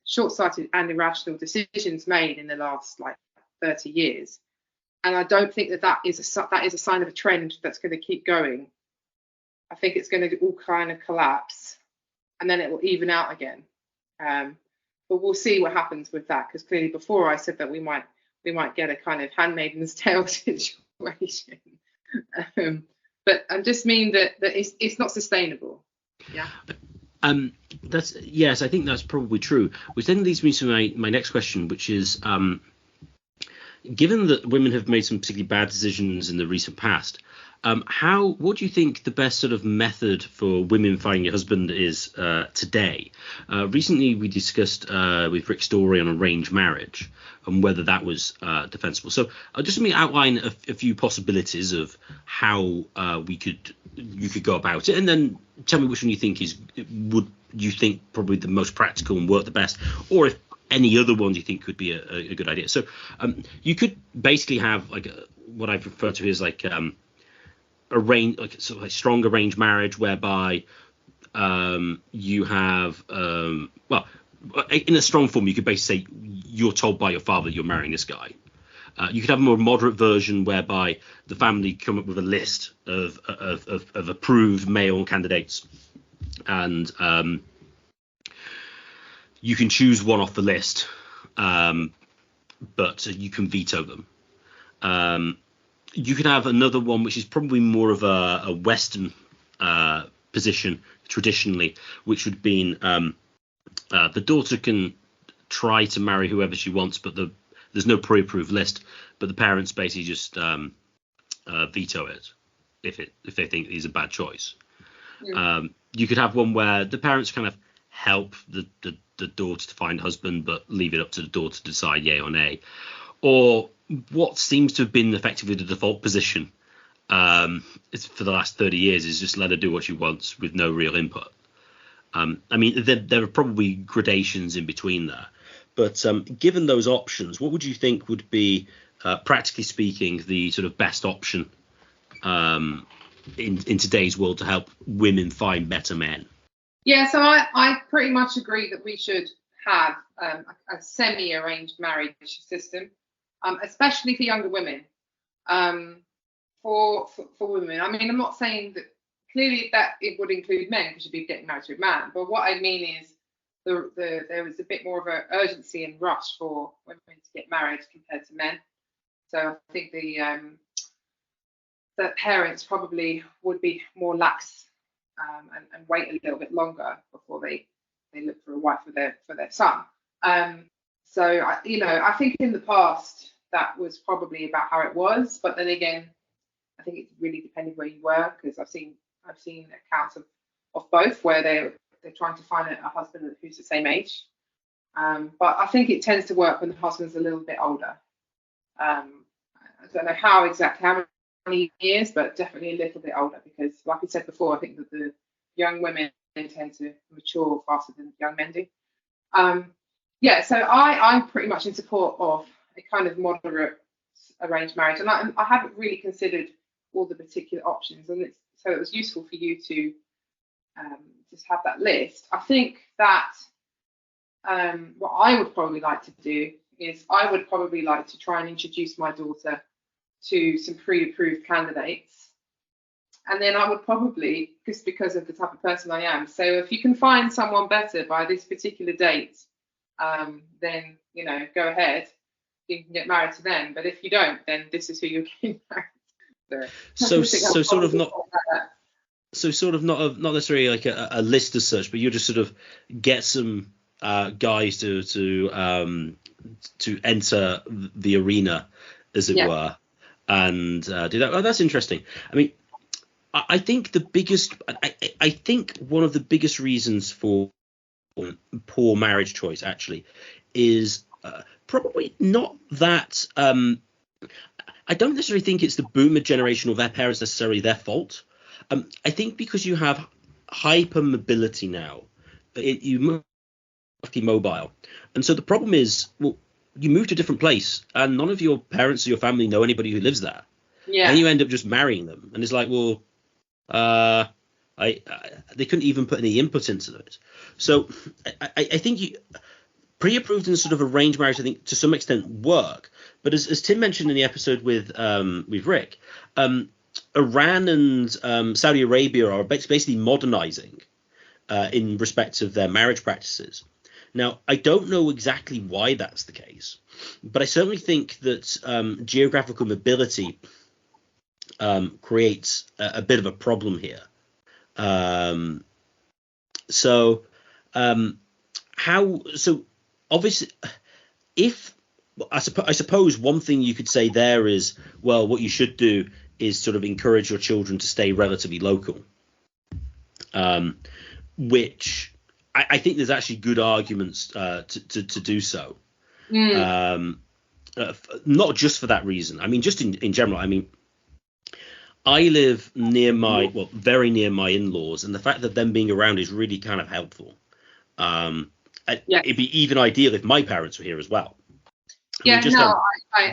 short-sighted and irrational decisions made in the last 30 years. And I don't think that is a sign of a trend that's going to keep going. I think it's going to all kind of collapse, and then it will even out again. But we'll see what happens with that, because clearly before I said that we might get a kind of Handmaid's Tale situation. But I just mean that it's not sustainable. Yeah. Yes, I think that's probably true. Which then leads me to my next question, which is, given that women have made some particularly bad decisions in the recent past, what do you think the best sort of method for women finding a husband is today? Recently, we discussed with Rick Story on arranged marriage and whether that was defensible. So just let me outline a few possibilities of how you could go about it, and then tell me which one you think would you think probably the most practical and work the best, or if any other ones you think could be a good idea. So you could basically have what I've referred to as strong arranged marriage, whereby You have, well, in a strong form, you could basically say you're told by your father that you're marrying this guy. You could have a more moderate version whereby the family come up with a list of approved male candidates, and you can choose one off the list, but you can veto them. You could have another one which is probably more of a Western position traditionally, which would be the daughter can try to marry whoever she wants, but there's no pre-approved list, but the parents basically just veto it if they think it's a bad choice. You could have one where the parents kind of help the daughter to find a husband, but leave it up to the daughter to decide yay or nay. Or what seems to have been effectively the default position for the last 30 years is just let her do what she wants with no real input. I mean, there are probably gradations in between there. But given those options, what would you think would be, practically speaking, the sort of best option in today's world to help women find better men? Yeah, so I pretty much agree that we should have a semi-arranged marriage system, especially for younger women. For women, I mean, I'm not saying that clearly that it would include men because you'd be getting married to a man, but what I mean is there was a bit more of an urgency and rush for women to get married compared to men. So I think the parents probably would be more lax and wait a little bit longer before they look for a wife for their son. So I think in the past that was probably about how it was, but then again, I think it really depended where you were, because I've seen accounts of both where they're trying to find a husband who's the same age. But I think it tends to work when the husband's a little bit older. I don't know how many years, but definitely a little bit older, because like I said before, I think that the young women tend to mature faster than young men do. So I'm pretty much in support of a kind of moderate arranged marriage, and I haven't really considered all the particular options, and so it was useful for you to just have that list. I think that what I would probably like to do is I would probably like to try and introduce my daughter to some pre-approved candidates, and then I would probably, just because of the type of person I am, so if you can find someone better by this particular date, then go ahead, you can get married to them, but if you don't, then this is who you're getting married to. So sort of not necessarily like a list as such, but you just sort of get some guys to enter the arena, as it were, and do that. Oh, that's interesting. I mean, I think I think one of the biggest reasons for poor marriage choice actually is probably not that. I don't necessarily think it's the boomer generation or their parents necessarily their fault. I think because you have hypermobility now, you mobile, and so the problem is, well, you move to a different place, and none of your parents or your family know anybody who lives there. Yeah. And you end up just marrying them, and it's like, well, they couldn't even put any input into it. So I think pre-approved and sort of arranged marriage, I think, to some extent work. But as Tim mentioned in the episode with Rick, Iran and Saudi Arabia are basically modernizing in respect of their marriage practices. Now, I don't know exactly why that's the case, but I certainly think that geographical mobility creates a bit of a problem here. So obviously, I suppose one thing you could say there is, well, what you should do is sort of encourage your children to stay relatively local, which I think there's actually good arguments to do so. Not just for that reason. I mean, just in general. I mean, I live very near my in-laws, and the fact that them being around is really kind of helpful. It'd be even ideal if my parents were here as well.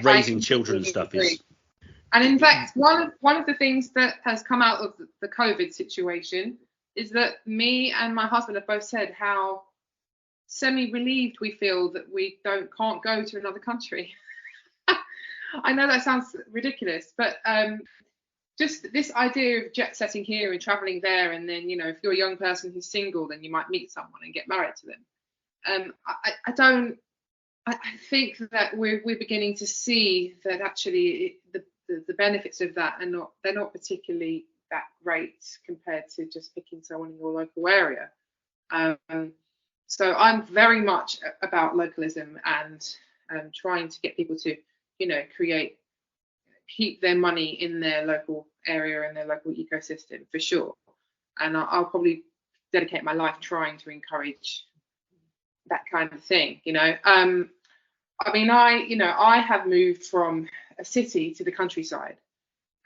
Raising children and stuff is. And in fact, one of the things that has come out of the COVID situation is that me and my husband have both said how semi-relieved we feel that we can't go to another country. I know that sounds ridiculous, but just this idea of jet setting here and traveling there, and then, you know, if you're a young person who's single, then you might meet someone and get married to them. I think that we're beginning to see that actually the benefits of that they're not particularly that great compared to just picking someone in your local area. So I'm very much about localism and trying to get people to, you know, keep their money in their local area and their local ecosystem for sure. And I'll probably dedicate my life trying to encourage that kind of thing, you know. I mean, I have moved from a city to the countryside,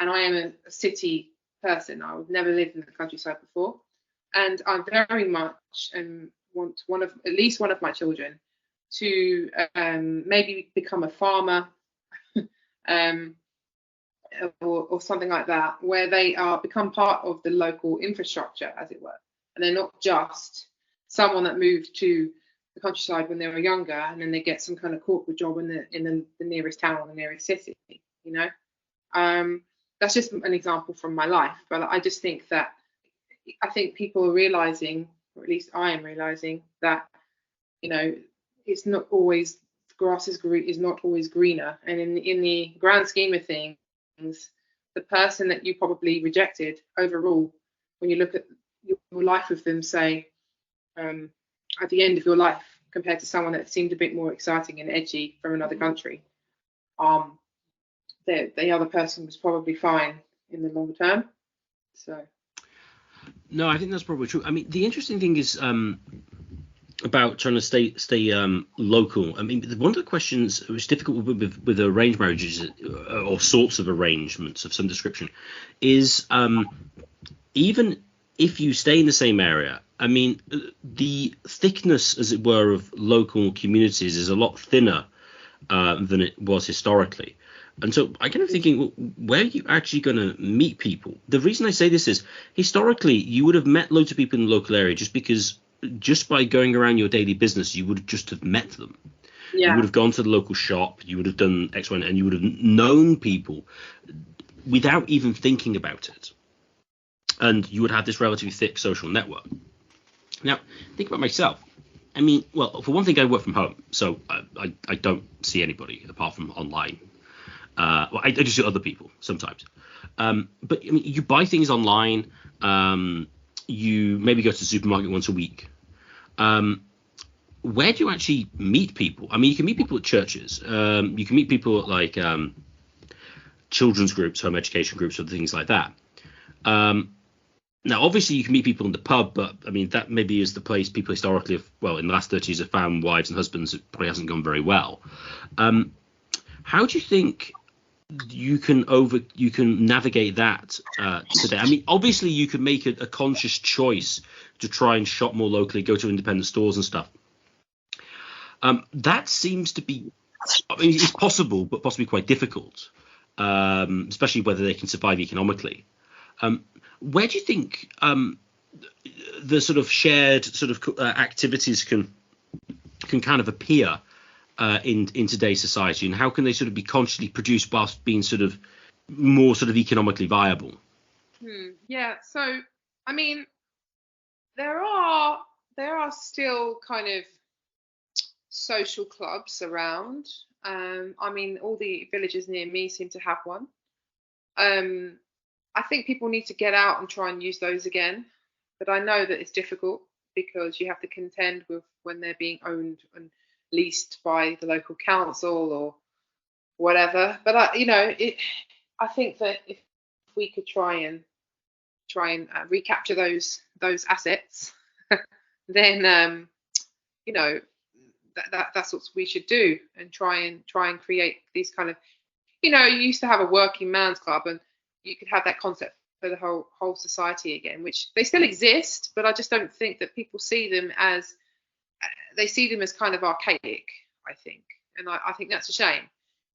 and I am a city person. I've never lived in the countryside before, and I very much want at least one of my children to maybe become a farmer, or something like that, where they become part of the local infrastructure, as it were, and they're not just someone that moved to the countryside when they were younger and then they get some kind of corporate job in the nearest town or the nearest city, you know. That's just an example from my life, but I just think that I think people are realizing, or at least I am realizing, that, you know, it's not always grass is not always greener, and in the grand scheme of things, the person that you probably rejected overall, when you look at your life with them, say at the end of your life, compared to someone that seemed a bit more exciting and edgy from another country, the other person was probably fine in the long term. So no, I think that's probably true. I mean, the interesting thing is about trying to stay local. I mean, one of the questions which is difficult with arranged marriages or sorts of arrangements of some description is even if you stay in the same area, I mean, the thickness, as it were, of local communities is a lot thinner than it was historically. And so I kind of thinking, well, where are you actually going to meet people? The reason I say this is, historically, you would have met loads of people in the local area just by going around your daily business, you would just have met them. Yeah. You would have gone to the local shop, you would have done X, Y, and you would have known people without even thinking about it. And you would have this relatively thick social network. Now, think about myself. I mean, well, for one thing, I work from home, so I don't see anybody apart from online. Well, I just see other people sometimes. But I mean, you buy things online. You maybe go to the supermarket once a week. Where do you actually meet people? I mean, you can meet people at churches. You can meet people at like children's groups, home education groups, or things like that. Now, obviously, you can meet people in the pub, but I mean, that maybe is the place people historically have, well, in the last 30 years have found wives and husbands. It probably hasn't gone very well. How do you think you can navigate that today? I mean, obviously, you could make a conscious choice to try and shop more locally, go to independent stores and stuff. That seems to be, I mean, it's possible, but possibly quite difficult, especially whether they can survive economically. Where do you think the sort of shared sort of activities can kind of appear in today's society, and how can they sort of be consciously produced whilst being sort of more sort of economically viable? Yeah, so I mean, there are still kind of social clubs around. I mean, all the villages near me seem to have one. I think people need to get out and try and use those again, but I know that it's difficult because you have to contend with when they're being owned and leased by the local council or whatever. But I think that if we could try and recapture those assets, then that's what we should do, and try and create these kind of, you used to have a working man's club, and you could have that concept for the whole society again, which they still exist, but I just don't think that people see them as kind of archaic, I think. And I think that's a shame,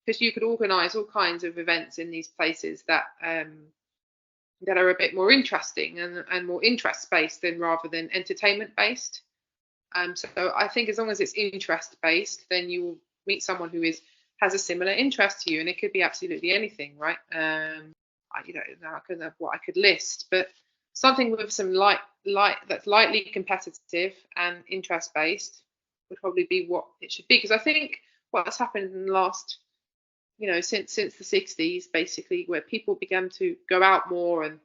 because you could organise all kinds of events in these places that that are a bit more interesting and more interest based than rather than entertainment based. So I think as long as it's interest based, then you will meet someone who has a similar interest to you, and it could be absolutely anything, right? What I could list, but something with some light that's lightly competitive and interest based would probably be what it should be. Because I think what's happened in the last, since the 60s, basically, where people began to go out more and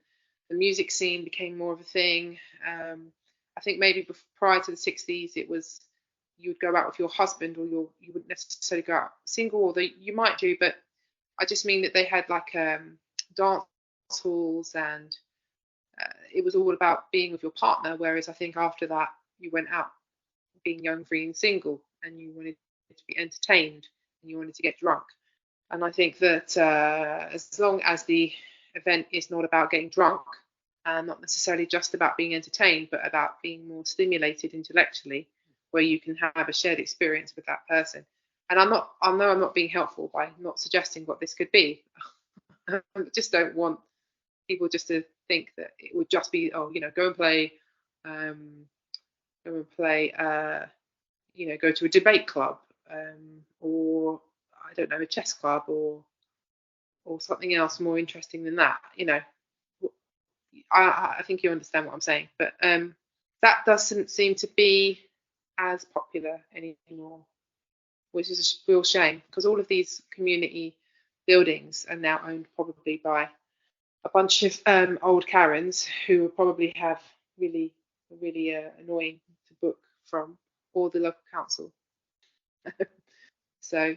the music scene became more of a thing. I think maybe prior to the 60s, it was you would go out with your husband, or you wouldn't necessarily go out single, although you might do. But I just mean that they had like dance halls, and it was all about being with your partner. Whereas I think after that, you went out being young, free, and single, and you wanted to be entertained and you wanted to get drunk. And I think that as long as the event is not about getting drunk, and not necessarily just about being entertained, but about being more stimulated intellectually, where you can have a shared experience with that person. And I know I'm not being helpful by not suggesting what this could be. I just don't want people just to think that it would just be, go and play, go to a debate club, or I don't know, a chess club, or something else more interesting than that. I think you understand what I'm saying, but that doesn't seem to be as popular anymore, which is a real shame, because all of these community buildings are now owned probably by a bunch of old Karens who will probably have really annoying to book from, or the local council. So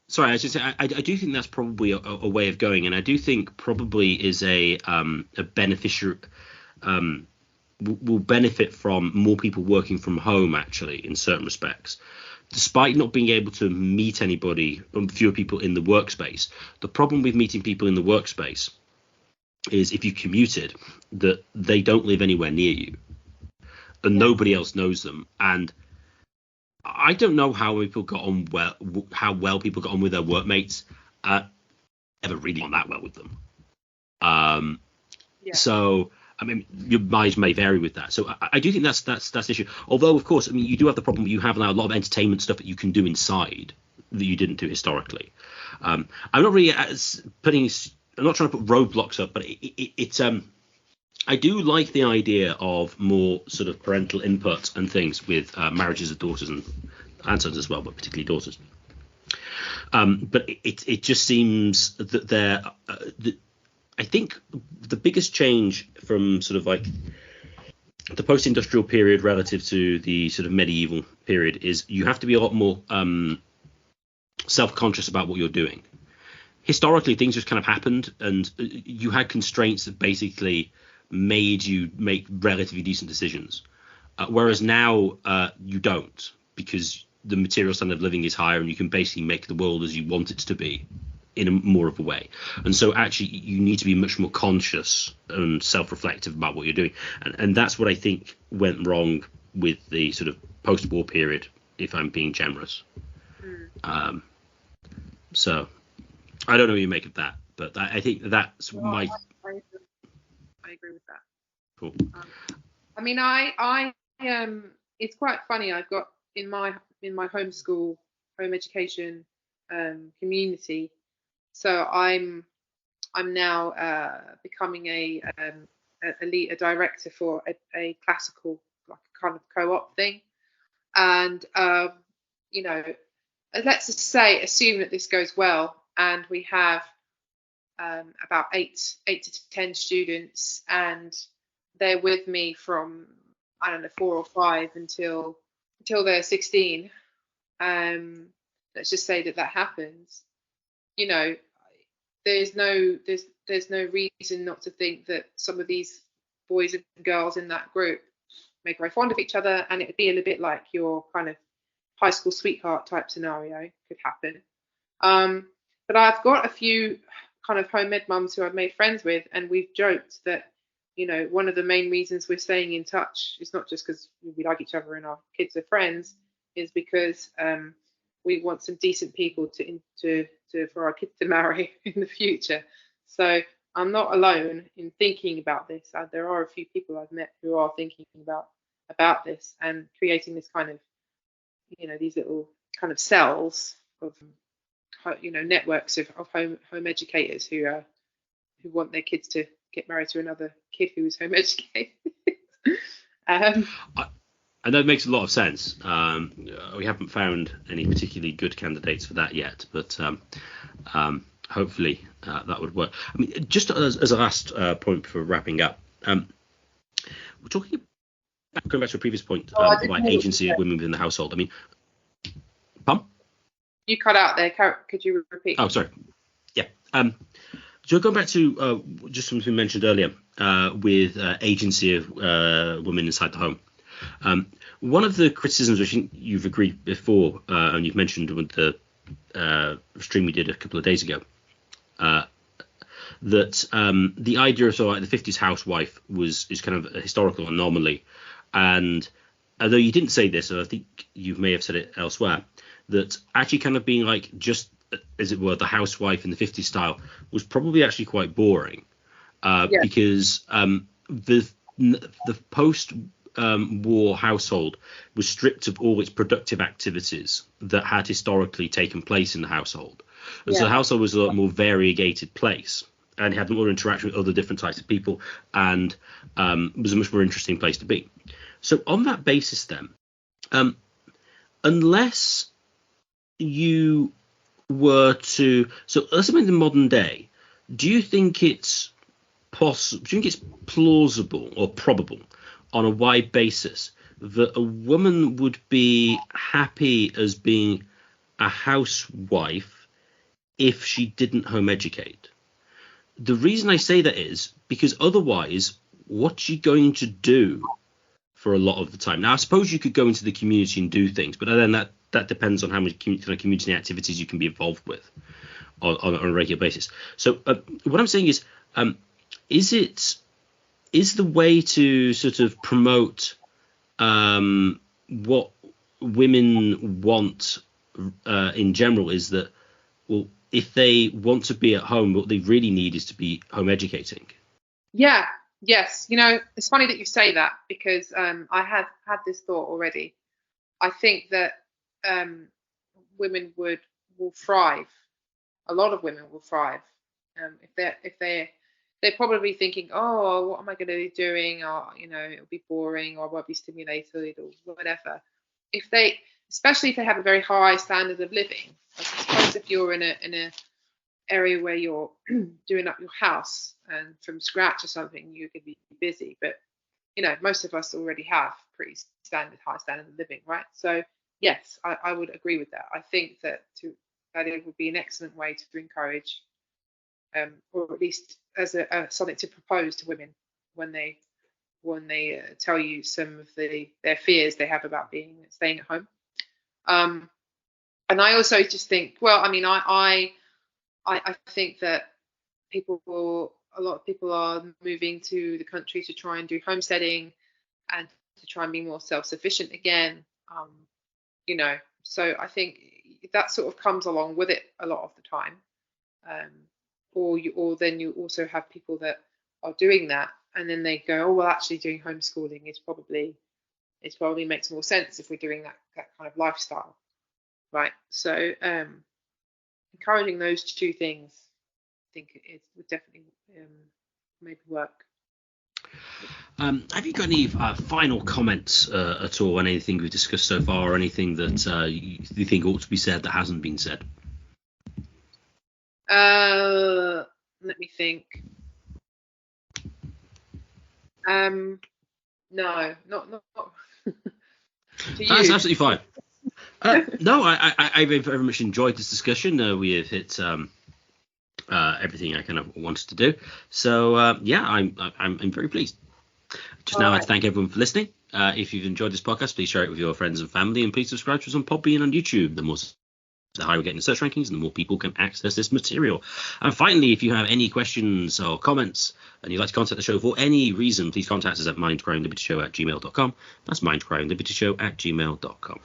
sorry, I was just saying, I do think that's probably a way of going, and I do think probably is a beneficiary, will benefit from more people working from home, actually, in certain respects. Despite not being able to meet anybody, fewer people in the workspace, the problem with meeting people in the workspace is if you commuted, that they don't live anywhere near you, and nobody else knows them. And I don't know how people got on well people got on with their workmates. Never really got on that well with them. So I mean, your minds may vary with that. So I do think that's the issue. Although, of course, I mean, you do have the problem. You have now a lot of entertainment stuff that you can do inside that you didn't do historically. I'm not really I'm not trying to put roadblocks up, but it's I do like the idea of more sort of parental input and things with marriages of daughters and sons as well, but particularly daughters. But it just seems that I think the biggest change from sort of like the post-industrial period relative to the sort of medieval period is you have to be a lot more self-conscious about what you're doing. Historically, things just kind of happened, and you had constraints that basically made you make relatively decent decisions. Whereas now you don't, because the material standard of living is higher, and you can basically make the world as you want it to be in a more of a way. And so actually you need to be much more conscious and self-reflective about what you're doing. And that's what I think went wrong with the sort of post-war period, if I'm being generous. So I don't know what you make of that, but I think that's my... I agree with that. Cool. I mean, it's quite funny. I've got in my home education community. So I'm now becoming a director for a classical, like a kind of co-op thing, and let's just assume that this goes well, and we have about 8 to 10 students, and they're with me from, I don't know, 4 or 5 until they're 16. Let's just say that happens. There's no reason not to think that some of these boys and girls in that group may grow fond of each other, and it would be a little bit like your kind of high school sweetheart type scenario could happen. But I've got a few kind of home ed mums who I've made friends with, and we've joked that one of the main reasons we're staying in touch is not just because we like each other and our kids are friends, is because we want some decent people for our kids to marry in the future. So I'm not alone in thinking about this. There are a few people I've met who are thinking about this and creating this kind of, these little kind of cells of, networks of home educators who want their kids to get married to another kid who is home educated. And that makes a lot of sense. We haven't found any particularly good candidates for that yet, but hopefully that would work. I mean, just as a last point for wrapping up, we're talking about, going back to a previous point about agency of women within the household. I mean, you cut out there. Could you repeat? Oh, sorry. Yeah. So going back to just something we mentioned earlier with agency of women inside the home. One of the criticisms, which I think you've agreed before, and you've mentioned with the stream we did a couple of days ago, that the idea of sort of like the 50s housewife is kind of a historical anomaly. And although you didn't say this, and I think you may have said it elsewhere, that actually kind of being like just, as it were, the housewife in the 50s style was probably actually quite boring, because the post war household was stripped of all its productive activities that had historically taken place in the household. And so the household was a lot more variegated place, and had more interaction with other different types of people, and was a much more interesting place to be. So on that basis then, unless you were to, so let's say in the modern day, do you think it's possible, do you think it's plausible or probable on a wide basis that a woman would be happy as being a housewife if she didn't home educate? The reason I say that is because otherwise, what's she going to do for a lot of the time? Now, I suppose you could go into the community and do things, but then that depends on how many community activities you can be involved with on a regular basis. So what I'm saying is the way to sort of promote what women want in general is that, well, if they want to be at home, what they really need is to be home educating. Yeah. Yes. It's funny that you say that, because I have had this thought already. I think that women will thrive. A lot of women will thrive if they're probably thinking, oh, what am I going to be doing? Or it'll be boring, or I won't be stimulated, or whatever. Especially if they have a very high standard of living. I suppose if you're in a area where you're doing up your house and from scratch or something, you could be busy. But most of us already have pretty high standard of living, right? So yes, I would agree with that. I think that it would be an excellent way to encourage, or at least as something to propose to women when they tell you some of their fears they have about staying at home. And I also just think, well, I mean, I think that a lot of people are moving to the country to try and do homesteading and to try and be more self-sufficient again. So I think that sort of comes along with it a lot of the time. Or then you also have people that are doing that, and then they go, oh, well, actually doing homeschooling probably makes more sense if we're doing that kind of lifestyle, right? So encouraging those two things, I think it would definitely maybe work. Have you got any final comments at all on anything we've discussed so far, or anything that you think ought to be said that hasn't been said? Let me think. No, not. That's absolutely fine. No, I very much enjoyed this discussion. We have hit everything I kind of wanted to do. So I'm very pleased. Just now, I'd like to thank everyone for listening. If you've enjoyed this podcast, please share it with your friends and family, and please subscribe to us on Podbean and on YouTube. The higher we get in the search rankings, and the more people can access this material. And finally, if you have any questions or comments and you'd like to contact the show for any reason, please contact us at mindcrimelibetyshow@gmail.com. That's mindcrimelibetyshow@gmail.com.